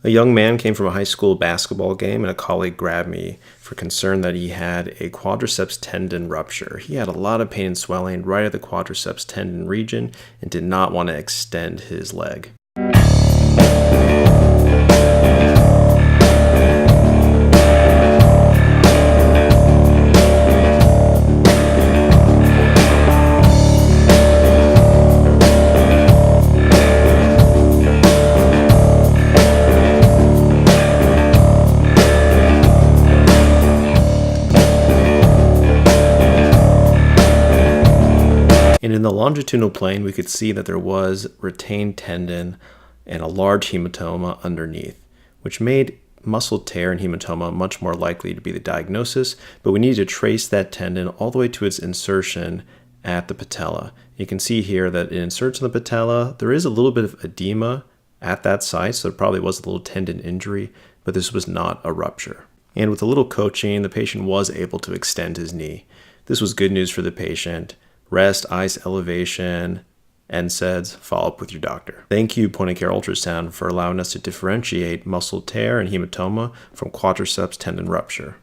A young man came from a high school basketball game, and a colleague grabbed me for concern that he had a quadriceps tendon rupture. He had a lot of pain and swelling right at the quadriceps tendon region and did not want to extend his leg. And in the longitudinal plane, we could see that there was retained tendon and a large hematoma underneath, which made muscle tear and hematoma much more likely to be the diagnosis, but we need to trace that tendon all the way to its insertion at the patella. You can see here that it inserts in the patella. There is a little bit of edema at that site, so it probably was a little tendon injury, but this was not a rupture. And with a little coaching, the patient was able to extend his knee. This was good news for the patient. Rest, ice elevation, NSAIDs, follow up with your doctor. Thank you, point-of-care ultrasound, for allowing us to differentiate muscle tear and hematoma from quadriceps tendon rupture.